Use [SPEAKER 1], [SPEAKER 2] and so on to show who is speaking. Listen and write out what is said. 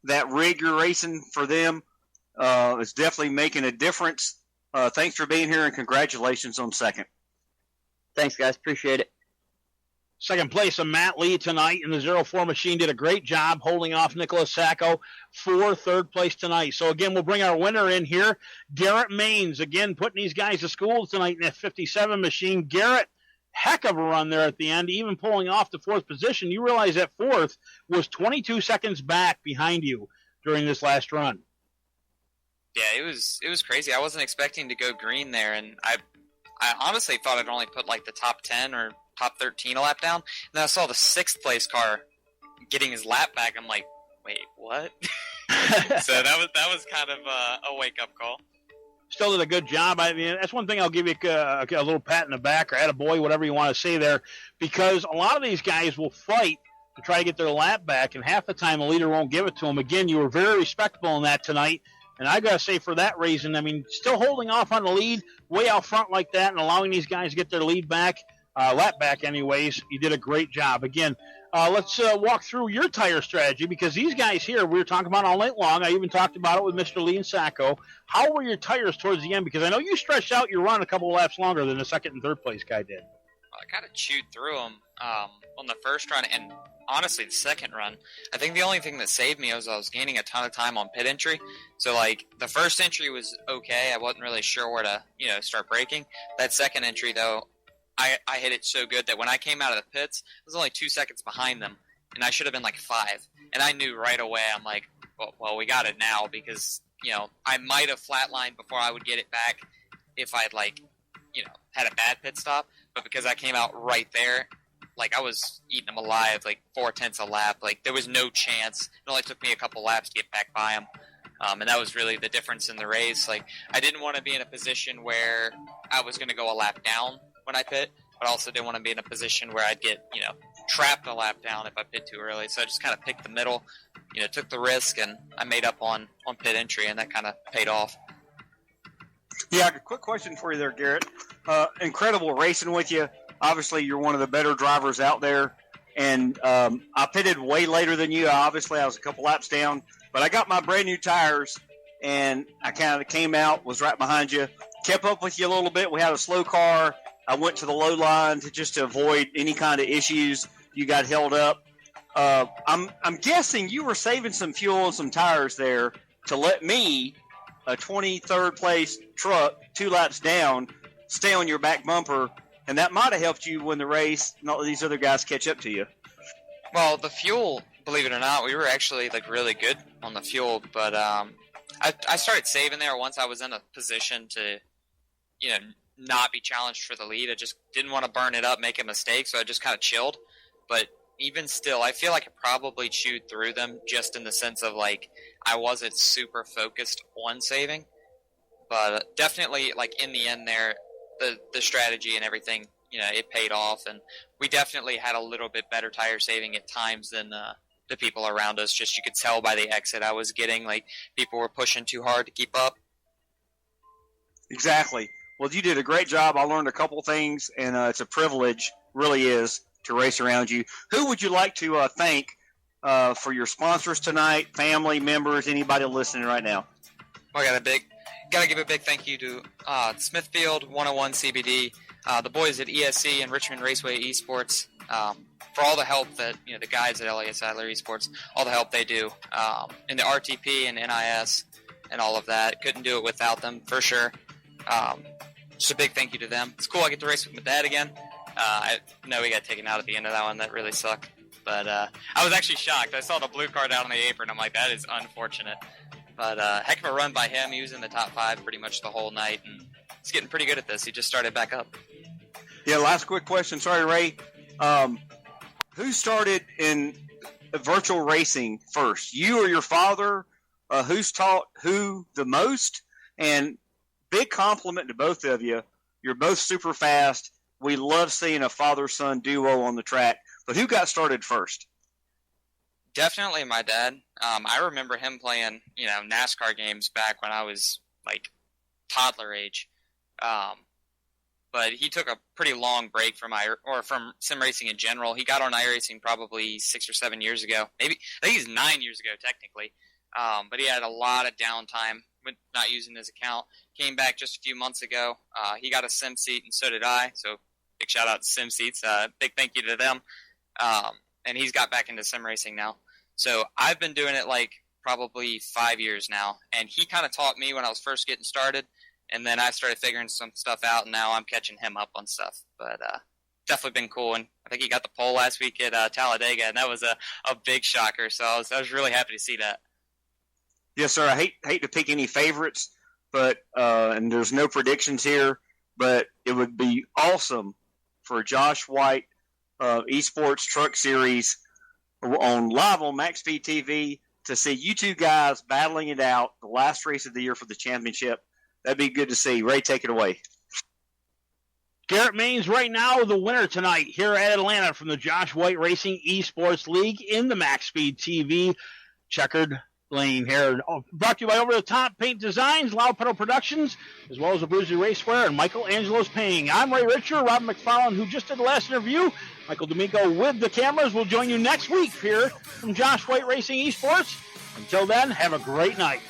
[SPEAKER 1] that rig you're racing for them is definitely making a difference. Thanks for being here, and congratulations on second.
[SPEAKER 2] Thanks, guys. Appreciate it.
[SPEAKER 3] Second place, Matt Lee tonight in the 04 machine. Did a great job holding off Nicholas Sacco for third place tonight. So, again, we'll bring our winner in here. Garrett Maines, again, putting these guys to school tonight in that 57 machine. Garrett, heck of a run there at the end, even pulling off the fourth position. You realize that fourth was 22 seconds back behind you during this last run.
[SPEAKER 4] Yeah, it was crazy. I wasn't expecting to go green there, and I honestly thought I'd only put like the top 10 or top 13 a lap down. And then I saw the sixth place car getting his lap back. I'm like, wait, what? So that was kind of a wake up call.
[SPEAKER 3] Still did a good job. I mean, that's one thing I'll give you a little pat in the back or attaboy, whatever you want to say there, because a lot of these guys will fight to try to get their lap back, and half the time the leader won't give it to them. Again, you were very respectable in that tonight. And I got to say, for that reason, I mean, still holding off on the lead way out front like that and allowing these guys to get their lead back, lap back anyways, you did a great job. Again, let's walk through your tire strategy, because these guys here, we were talking about all night long. I even talked about it with Mr. Lee and Sacco. How were your tires towards the end? Because I know you stretched out your run a couple of laps longer than the second and third place guy did.
[SPEAKER 4] I kind of chewed through them on the first run, and honestly, the second run. I think the only thing that saved me was I was gaining a ton of time on pit entry. So, like, the first entry was okay. I wasn't really sure where to, start braking. That second entry, though, I hit it so good that when I came out of the pits, I was only 2 seconds behind them, and I should have been like 5. And I knew right away, I'm like, well, we got it now, because, I might have flatlined before I would get it back if I'd, had a bad pit stop. But because I came out right there, I was eating them alive, 4/10 a lap. There was no chance. It only took me a couple laps to get back by them. And that was really the difference in the race. I didn't want to be in a position where I was going to go a lap down when I pit, but also didn't want to be in a position where I'd get, trapped a lap down if I pit too early. So I just kind of picked the middle, took the risk, and I made up on pit entry, and that kind of paid off.
[SPEAKER 1] Yeah, a quick question for you there, Garrett. Incredible racing with you. Obviously, you're one of the better drivers out there, and I pitted way later than you. Obviously, I was a couple laps down, but I got my brand-new tires, and I kind of came out, was right behind you, kept up with you a little bit. We had a slow car. I went to the low line to avoid any kind of issues. You got held up. I'm guessing you were saving some fuel and some tires there to let me, a 23rd place truck, 2 laps down, stay on your back bumper, and that might have helped you win the race, not let these other guys catch up to you.
[SPEAKER 4] Well, the fuel, believe it or not, we were actually really good on the fuel, but I started saving there once I was in a position to, not be challenged for the lead. I just didn't want to burn it up, make a mistake, so I just kind of chilled. But even still, I feel like I probably chewed through them, just in the sense of I wasn't super focused on saving. But definitely, in the end there, the strategy and everything, it paid off, and we definitely had a little bit better tire saving at times than the people around us. Just you could tell by the exit I was getting, people were pushing too hard to keep up.
[SPEAKER 1] Exactly. Well, you did a great job. I learned a couple things, and it's a privilege, really is, to race around you. Who would you like to thank for your sponsors tonight, family members, anybody listening right now?
[SPEAKER 4] Well, I got to give a big thank you to Smithfield 101 CBD, the boys at ESC and Richmond Raceway eSports, for all the help that, the guys at LAS Adler eSports, all the help they do in the RTP and NIS and all of that. Couldn't do it without them, for sure. Just a big thank you to them. It's cool I get to race with my dad again. I know we got taken out at the end of that one. That really sucked. But I was actually shocked. I saw the blue car down on the apron. I'm like, that is unfortunate. But heck of a run by him. He was in the top 5 pretty much the whole night, and he's getting pretty good at this. He just started back up.
[SPEAKER 1] Yeah, last quick question. Sorry, Ray. Who started in virtual racing first? You or your father? Who's taught who the most? And big compliment to both of you. You're both super fast. We love seeing a father-son duo on the track. But who got started first?
[SPEAKER 4] Definitely my dad. I remember him playing, NASCAR games back when I was toddler age. But he took a pretty long break from sim racing in general. He got on iRacing probably 6 or 7 years ago. Maybe I think he's 9 years ago technically. but he had a lot of downtime with not using his account. Came back just a few months ago. He got a sim seat, and so did I. So big shout out to Sim Seats. Big thank you to them. And he's got back into sim racing now. So I've been doing it like probably 5 years now. And he kind of taught me when I was first getting started. And then I started figuring some stuff out, and now I'm catching him up on stuff. But definitely been cool. And I think he got the pole last week at Talladega, and that was a big shocker. So I was really happy to see that.
[SPEAKER 1] Yes, sir. I hate to pick any favorites, but and there's no predictions here, but it would be awesome for Josh White eSports Truck Series live on Max Speed TV to see you two guys battling it out the last race of the year for the championship. That'd be good to see. Ray, take it away.
[SPEAKER 3] Garrett Maines right now the winner tonight here at Atlanta from the Josh White Racing Esports League in the Max Speed TV checkered lane here. Brought to you by Over the Top Paint Designs, Loud Pedal Productions, as well as the Bruiser Racewear and Michael Angelo's Painting. I'm Ray Richer, Rob McFarland, who just did the last interview. Michael D'Amico with the cameras. We'll join you next week here from Josh White Racing Esports. Until then, have a great night.